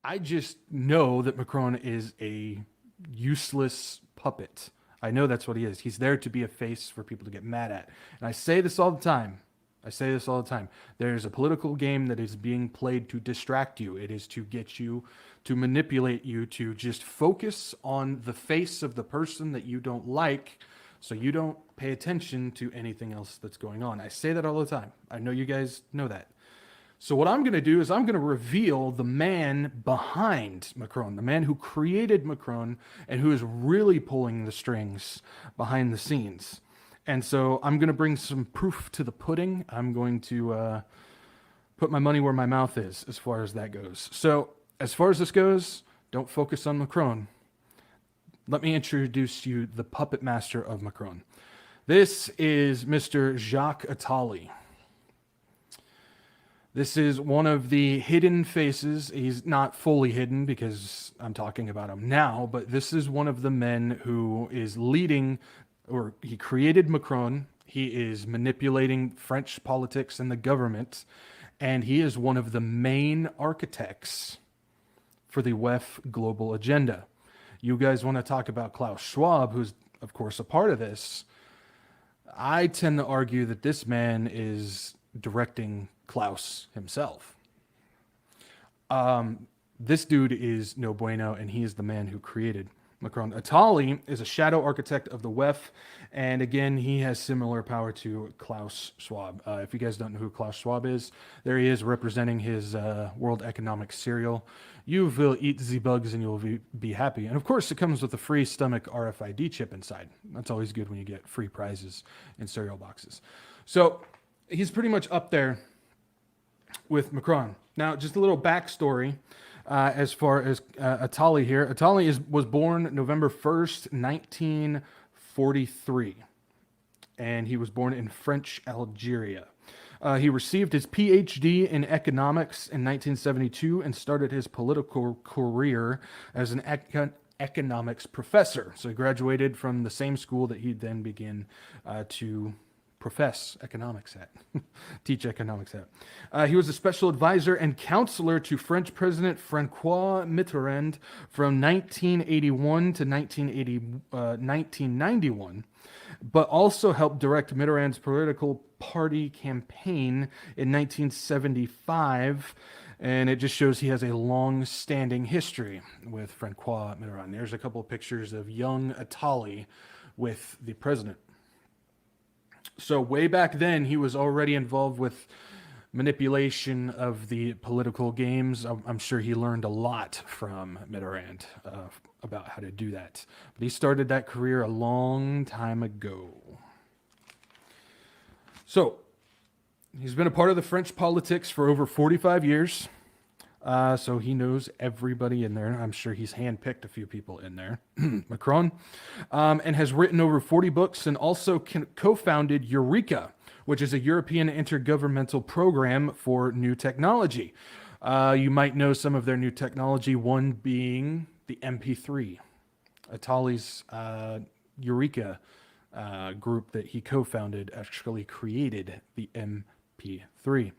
I just know that Macron is a useless puppet. I know that's what he is. He's there to be a face for people to get mad at. And I say this all the time. I say this all the time. There's a political game that is being played to distract you. It is to get you, to manipulate you, to just focus on the face of the person that you don't like so you don't pay attention to anything else that's going on. I say that all the time. I know you guys know that. So what I'm going to do is I'm going to reveal the man behind Macron, the man who created Macron and who is really pulling the strings behind the scenes. And so I'm going to bring some proof to the pudding. I'm going to put my money where my mouth is as far as that goes. So as far as this goes, don't focus on Macron. Let me introduce you the puppet master of Macron. This is Mr. Jacques Attali. This is one of the hidden faces. He's not fully hidden because I'm talking about him now, but this is one of the men who is leading, or he created Macron. He is manipulating French politics and the government, and he is one of the main architects for the WEF global agenda. You guys want to talk about Klaus Schwab, who's, of course, a part of this. I tend to argue that this man is directing Klaus himself. This dude is no bueno, and he is the man who created Macron. Attali is a shadow architect of the WEF, and again, he has similar power to Klaus Schwab. If you guys don't know who Klaus Schwab is, there he is representing his World Economic cereal. You will eat the bugs and you'll be happy. And of course, it comes with a free stomach RFID chip inside. That's always good when you get free prizes in cereal boxes. So he's pretty much up there with Macron. Now, just a little backstory as far as Attali here. Attali was born November 1st, 1943, and he was born in French Algeria. He received his PhD in economics in 1972 and started his political career as an economics professor. So he graduated from the same school that he then began to profess economics at, teach economics at. He was a special advisor and counselor to French President François Mitterrand from 1981 to 1991, but also helped direct Mitterrand's political party campaign in 1975, and it just shows he has a long-standing history with François Mitterrand. There's a couple of pictures of young Attali with the president. So way back then, he was already involved with manipulation of the political games. I'm sure he learned a lot from Mitterrand about how to do that. But he started that career a long time ago. So he's been a part of the French politics for over 45 years. So he knows everybody in there. I'm sure he's handpicked a few people in there. Macron. And has written over 40 books and also co-founded Eureka, which is a European intergovernmental program for new technology. You might know some of their new technology, one being the MP3. Attali's Eureka group that he co-founded actually created the MP3.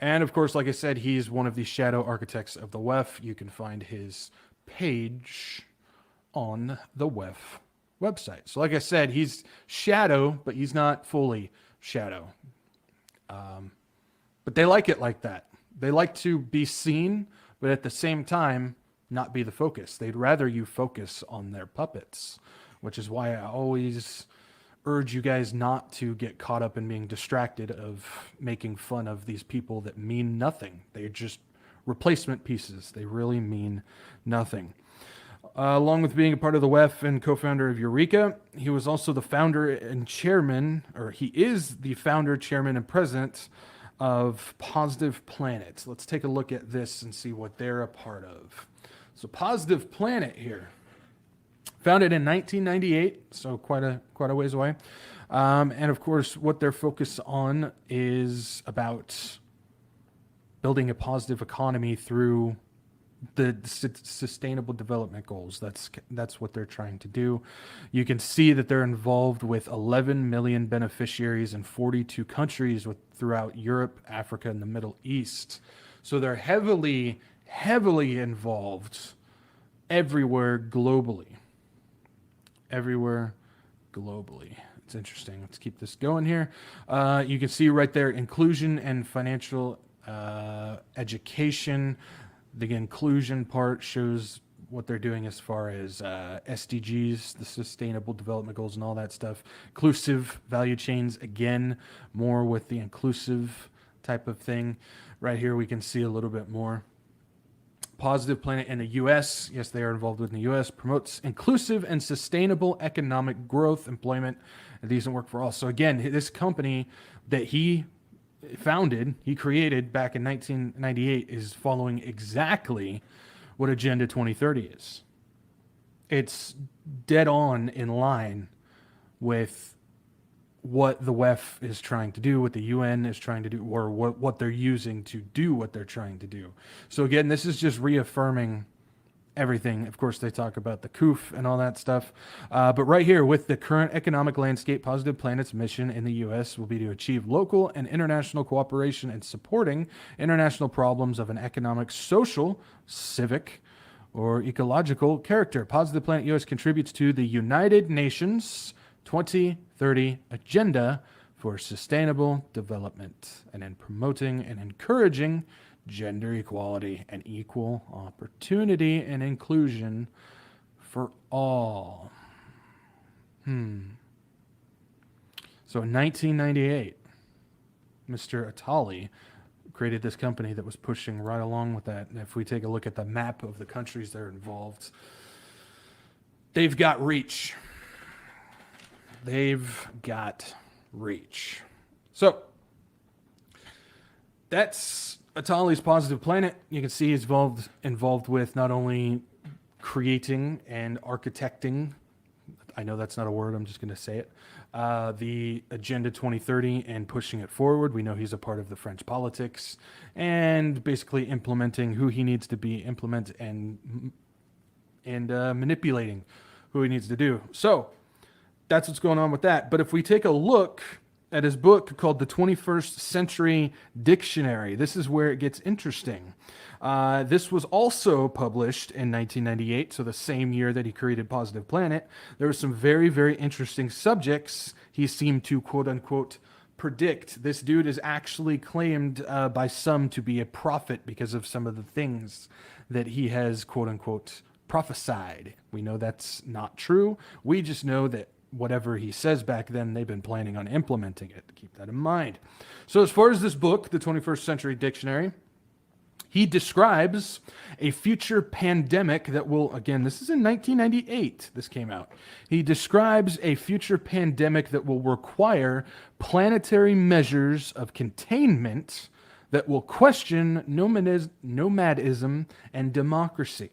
And of course, like I said, he's one of the shadow architects of the WEF. You can find his page on the WEF website. So like I said, he's shadow, but he's not fully shadow. But they like it like that. They like to be seen, but at the same time, not be the focus. They'd rather you focus on their puppets, which is why I always urge you guys not to get caught up in being distracted of making fun of these people that mean nothing. They're just replacement pieces. They really mean nothing. Along with being a part of the WEF and co-founder of Eureka, he was also the founder and chairman, or he is the founder, chairman, and president of Positive Planet. Let's take a look at this and see what they're a part of. So Positive Planet here. Founded in 1998, so quite a ways away. And of course, what they're focused on is about building a positive economy through the sustainable development goals. That's what they're trying to do. You can see that they're involved with 11 million beneficiaries in 42 countries throughout Europe, Africa, and the Middle East. So they're heavily heavily involved everywhere globally. Everywhere globally. It's interesting. Let's keep this going here. You can see right there, inclusion and financial education. The inclusion part shows what they're doing as far as SDGs, the Sustainable Development Goals and all that stuff. Inclusive value chains, again, more with the inclusive type of thing. Right here we can see a little bit more. Positive Planet in the U.S., yes, they are involved with the U.S., promotes inclusive and sustainable economic growth, employment, and decent work for all. So again, this company that he founded, he created back in 1998, is following exactly what Agenda 2030 is. It's dead on in line with what the WEF is trying to do, what the UN is trying to do, or what they're using to do what they're trying to do. So again, this is just reaffirming everything. Of course, they talk about the COOF and all that stuff. But right here, with the current economic landscape, Positive Planet's mission in the U.S. will be to achieve local and international cooperation in supporting international problems of an economic, social, civic, or ecological character. Positive Planet U.S. contributes to the United Nations 2030 Agenda for Sustainable Development and in promoting and encouraging gender equality and equal opportunity and inclusion for all. So in 1998, Mr. Attali created this company that was pushing right along with that. And if we take a look at the map of the countries that are involved, they've got reach. They've got reach. So that's Attali's Positive Planet. You can see he's involved with not only creating and architecting, I know that's not a word, I'm just going to say it, the Agenda 2030 and pushing it forward. We know he's a part of the French politics and basically implementing who he needs to be, implement and manipulating who he needs to do. So that's what's going on with that. But if we take a look at his book called The 21st Century Dictionary, this is where it gets interesting. This was also published in 1998, so the same year that he created Positive Planet. There were some very, very interesting subjects he seemed to, quote-unquote, predict. This dude is actually claimed by some to be a prophet because of some of the things that he has, quote-unquote, prophesied. We know that's not true. We just know that whatever he says back then, they've been planning on implementing it. Keep that in mind. So as far as this book, the 21st Century Dictionary, he describes a future pandemic that will, again, this is in 1998, this came out. He describes a future pandemic that will require planetary measures of containment that will question nomadism and democracy.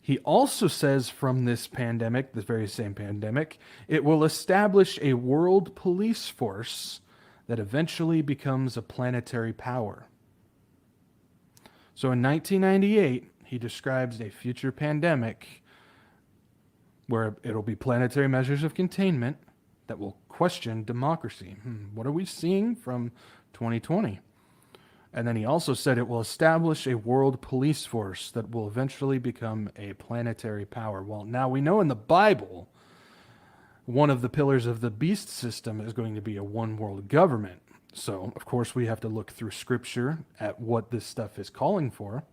He also says from this pandemic, this very same pandemic, it will establish a world police force that eventually becomes a planetary power. So in 1998, he describes a future pandemic where it'll be planetary measures of containment that will question democracy. What are we seeing from 2020? And then he also said it will establish a world police force that will eventually become a planetary power. Well, now we know in the Bible, one of the pillars of the beast system is going to be a one world government. So, of course, we have to look through Scripture at what this stuff is calling for.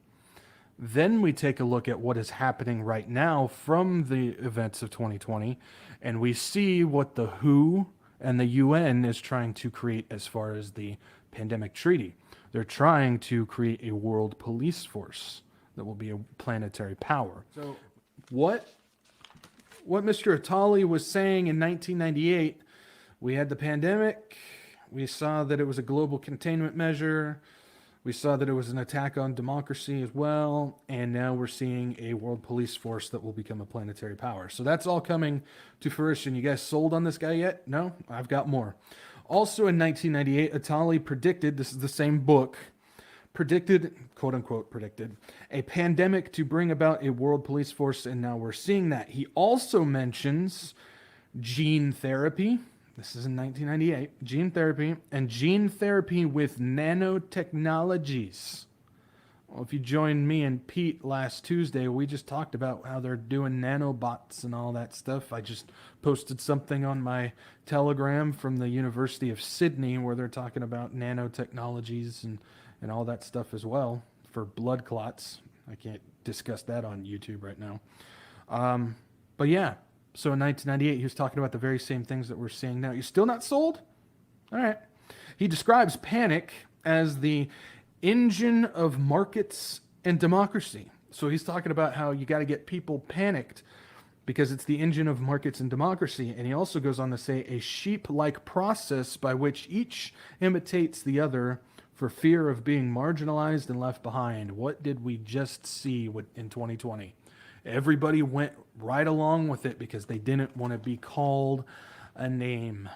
Then we take a look at what is happening right now from the events of 2020, and we see what the WHO and the UN is trying to create as far as the pandemic treaty. They're trying to create a world police force that will be a planetary power. So what Mr. Attali was saying in 1998, we had the pandemic, we saw that it was a global containment measure, we saw that it was an attack on democracy as well, and now we're seeing a world police force that will become a planetary power. So that's all coming to fruition. You guys sold on this guy yet? No? I've got more. Also in 1998, Attali predicted, this is the same book, predicted, quote-unquote predicted, a pandemic to bring about a world police force, and now we're seeing that. He also mentions gene therapy. This is in 1998. Gene therapy and gene therapy with nanotechnologies. Well, if you joined me and Pete last Tuesday, we just talked about how they're doing nanobots and all that stuff. I just posted something on my Telegram from the University of Sydney where they're talking about nanotechnologies and all that stuff as well for blood clots. I can't discuss that on YouTube right now. But yeah, so in 1998, he was talking about the very same things that we're seeing now. You're still not sold? All right. He describes panic as the engine of markets and democracy. So he's talking about how you got to get people panicked because it's the engine of markets and democracy. And he also goes on to say a sheep-like process by which each imitates the other for fear of being marginalized and left behind. What did we just see in 2020? Everybody went right along with it because they didn't want to be called a name.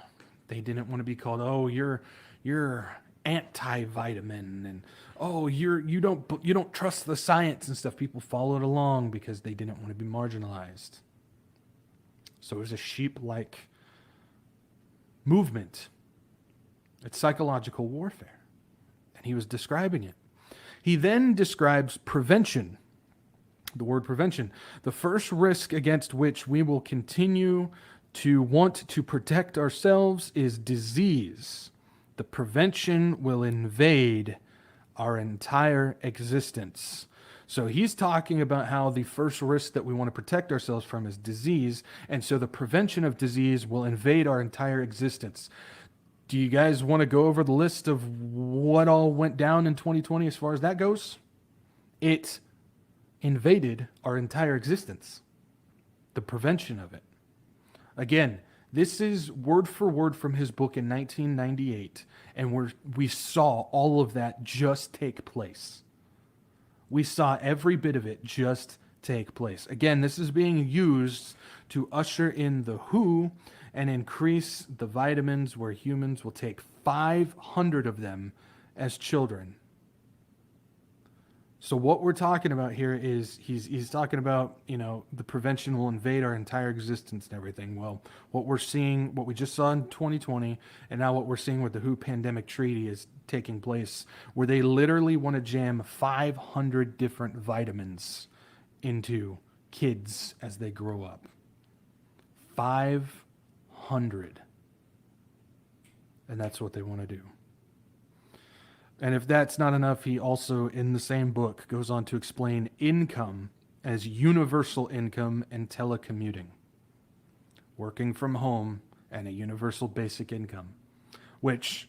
They didn't want to be called, oh, you're anti-vitamin, and oh, you don't trust the science and stuff. People followed along because they didn't want to be marginalized. So it was a sheep-like movement. It's psychological warfare. And he was describing it. He then describes prevention. The word prevention. The first risk against which we will continue to want to protect ourselves is disease. The prevention will invade our entire existence. So he's talking about how the first risk that we want to protect ourselves from is disease, and so the prevention of disease will invade our entire existence. Do you guys want to go over the list of what all went down in 2020 as far as that goes? It invaded our entire existence. The prevention of it. Again, this is word for word from his book in 1998, and we saw all of that just take place. We saw every bit of it just take place. Again, this is being used to usher in the WHO and increase the vitamins where humans will take 500 of them as children. So what we're talking about here is he's talking about, the prevention will invade our entire existence and everything. Well, what we're seeing, what we just saw in 2020, and now what we're seeing with the WHO pandemic treaty is taking place, where they literally want to jam 500 different vitamins into kids as they grow up. 500. And that's what they want to do. And if that's not enough, he also, in the same book, goes on to explain income as universal income and telecommuting. Working from home and a universal basic income, which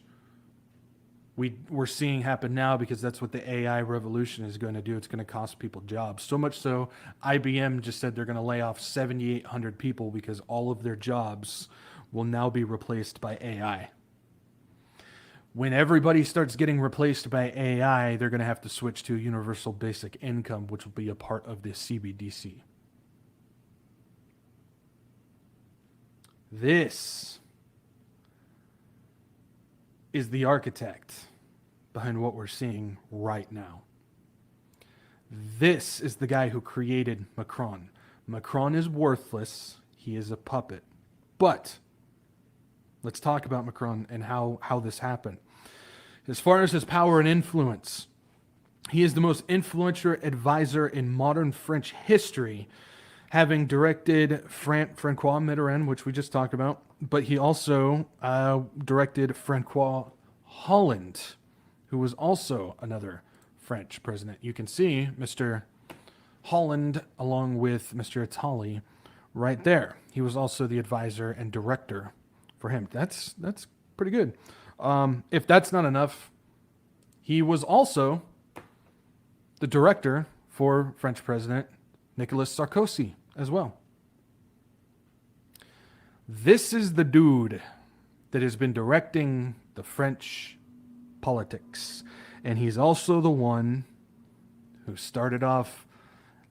we're seeing happen now because that's what the AI revolution is going to do. It's going to cost people jobs. So much so, IBM just said they're going to lay off 7,800 people because all of their jobs will now be replaced by AI. When everybody starts getting replaced by AI, they're going to have to switch to a universal basic income, which will be a part of the CBDC. This is the architect behind what we're seeing right now. This is the guy who created Macron. Macron is worthless. He is a puppet. But let's talk about Macron and how this happened. As far as his power and influence, he is the most influential advisor in modern French history, having directed Francois Mitterrand, which we just talked about, but he also directed Francois Hollande, who was also another French president. You can see Mr. Hollande along with Mr. Attali right there. He was also the advisor and director for him. That's pretty good. If that's not enough, he was also the director for French President Nicolas Sarkozy as well. This is the dude that has been directing the French politics. And he's also the one who started off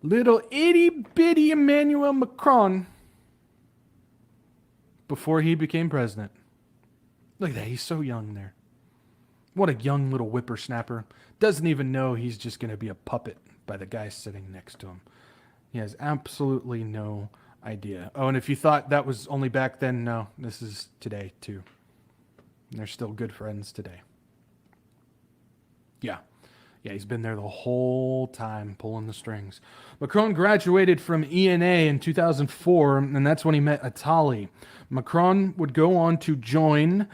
little itty-bitty Emmanuel Macron before he became president. Look at that. He's so young there. What a young little whippersnapper. Doesn't even know he's just going to be a puppet by the guy sitting next to him. He has absolutely no idea. Oh, and if you thought that was only back then, no. This is today, too. And they're still good friends today. Yeah. Yeah, he's been there the whole time pulling the strings. Macron graduated from ENA in 2004, and that's when he met Attali. Macron would go on to join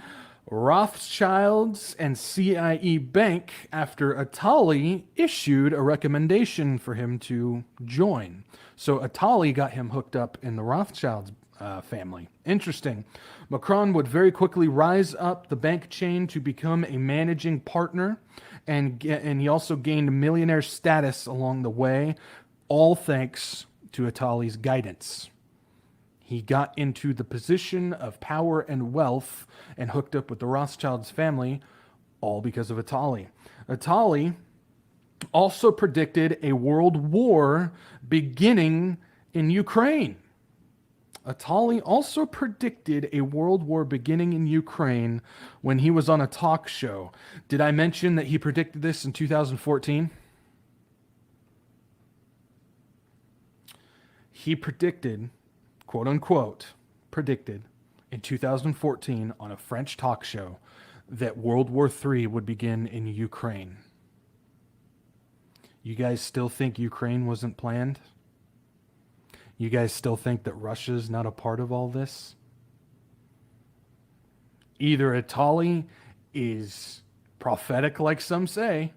Rothschilds and CIE Bank after Attali issued a recommendation for him to join. So Attali got him hooked up in the Rothschilds family. Interesting. Macron would very quickly rise up the bank chain to become a managing partner, and he also gained millionaire status along the way, all thanks to Attali's guidance. He got into the position of power and wealth and hooked up with the Rothschilds family, all because of Attali. Attali also predicted a world war beginning in Ukraine. Attali also predicted a world war beginning in Ukraine when he was on a talk show. Did I mention that he predicted this in 2014? He predicted, quote unquote, predicted in 2014 on a French talk show that World War III would begin in Ukraine. You guys still think Ukraine wasn't planned? You guys still think that Russia's not a part of all this? Either Attali is prophetic, like some say,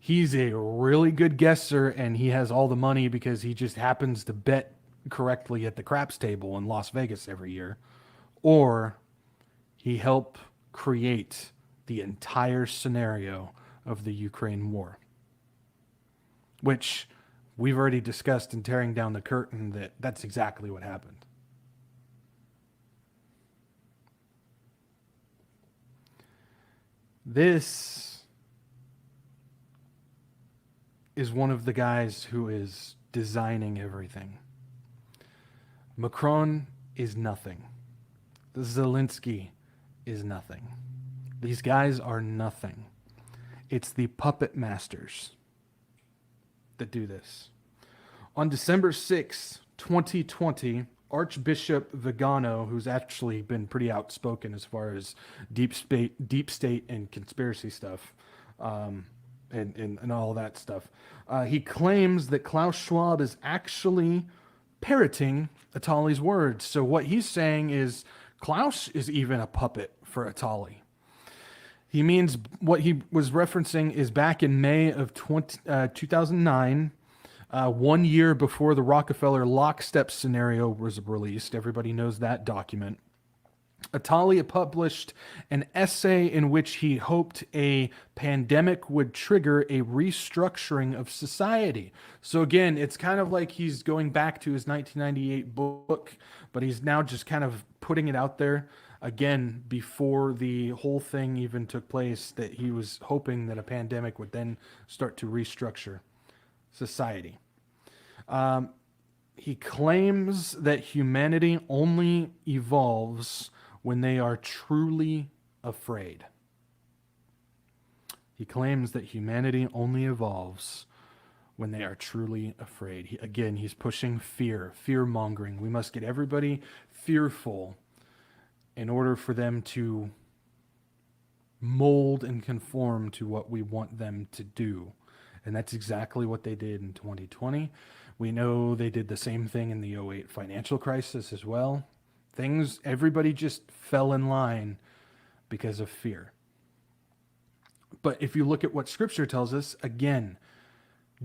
he's a really good guesser and he has all the money because he just happens to bet correctly at the craps table in Las Vegas every year, or he helped create the entire scenario of the Ukraine war, which we've already discussed in Tearing Down the Curtain that that's exactly what happened. This is one of the guys who is designing everything. Macron is nothing. Zelensky is nothing. These guys are nothing. It's the puppet masters that do this. On December 6, 2020, Archbishop Vigano, who's actually been pretty outspoken as far as deep state and conspiracy stuff, and all that stuff, he claims that Klaus Schwab is actually parroting Attali's words. So what he's saying is Klaus is even a puppet for Attali. He means what he was referencing is back in May of 2009, 1 year before the Rockefeller lockstep scenario was released. Everybody knows that document. Attali published an essay in which he hoped a pandemic would trigger a restructuring of society. So again, it's kind of like he's going back to his 1998 book, but he's now just kind of putting it out there again before the whole thing even took place, that he was hoping that a pandemic would then start to restructure society. He claims that humanity only evolves when they are truly afraid. He claims that humanity only evolves when they are truly afraid. He's pushing fear-mongering. We must get everybody fearful in order for them to mold and conform to what we want them to do. And that's exactly what they did in 2020. We know they did the same thing in the 2008 financial crisis as well. Everybody just fell in line because of fear. But if you look at what Scripture tells us, again,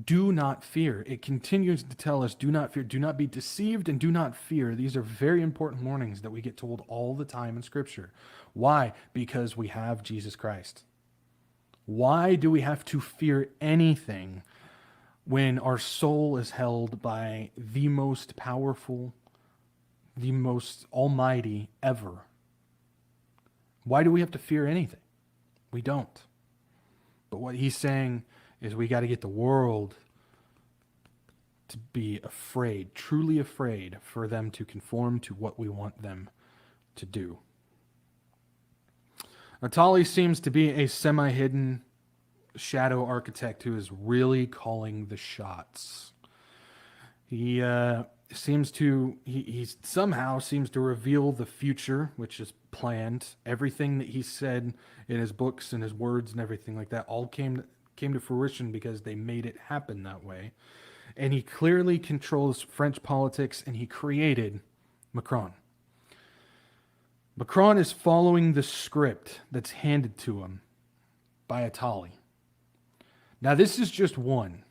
do not fear. It continues to tell us, do not fear, do not be deceived, and do not fear. These are very important warnings that we get told all the time in Scripture. Why? Because we have Jesus Christ. Why do we have to fear anything when our soul is held by the most powerful, the most almighty ever? Why do we have to fear anything? We don't. But what he's saying is we got to get the world to be afraid, truly afraid, for them to conform to what we want them to do. Attali seems to be a semi-hidden shadow architect who is really calling the shots. He somehow seems to reveal the future, which is planned. Everything that he said in his books and his words and everything like that all came came to fruition because they made it happen that way. And he clearly controls French politics, and he created Macron. Macron is following the script that's handed to him by Attali. Now, this is just one.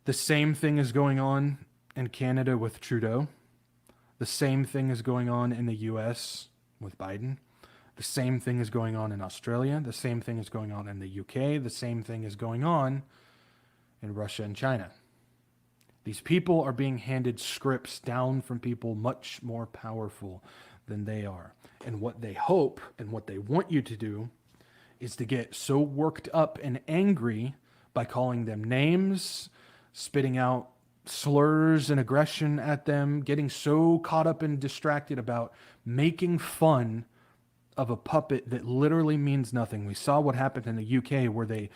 The same thing is going on in Canada with Trudeau. The same thing is going on in the US with Biden. The same thing is going on in Australia. The same thing is going on in the UK. The same thing is going on in Russia and China. These people are being handed scripts down from people much more powerful than they are. And what they hope and what they want you to do is to get so worked up and angry by calling them names, spitting out slurs and aggression at them, getting so caught up and distracted about making fun of a puppet that literally means nothing. We saw what happened in the UK where they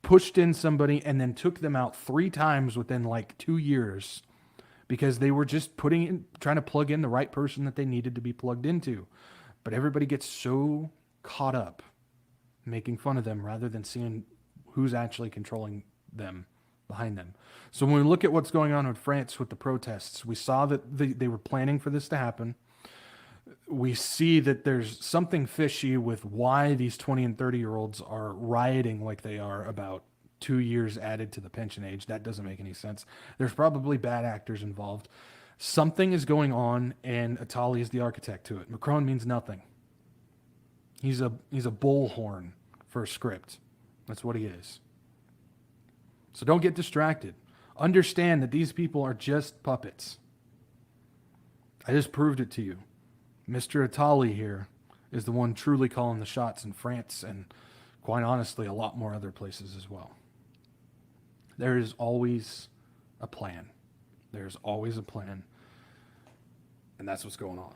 pushed in somebody and then took them out 3 times within like 2 years because they were just trying to plug in the right person that they needed to be plugged into. But everybody gets so caught up making fun of them rather than seeing who's actually controlling them behind them. So when we look at what's going on in France with the protests, we saw that they were planning for this to happen. We see that there's something fishy with why these 20 and 30-year-olds are rioting like they are about 2 years added to the pension age. That doesn't make any sense. There's probably bad actors involved. Something is going on, and Attali is the architect to it. Macron means nothing. He's a bullhorn for a script. That's what he is. So don't get distracted. Understand that these people are just puppets. I just proved it to you. Mr. Attali here is the one truly calling the shots in France and, quite honestly, a lot more other places as well. There is always a plan. There's always a plan. And that's what's going on.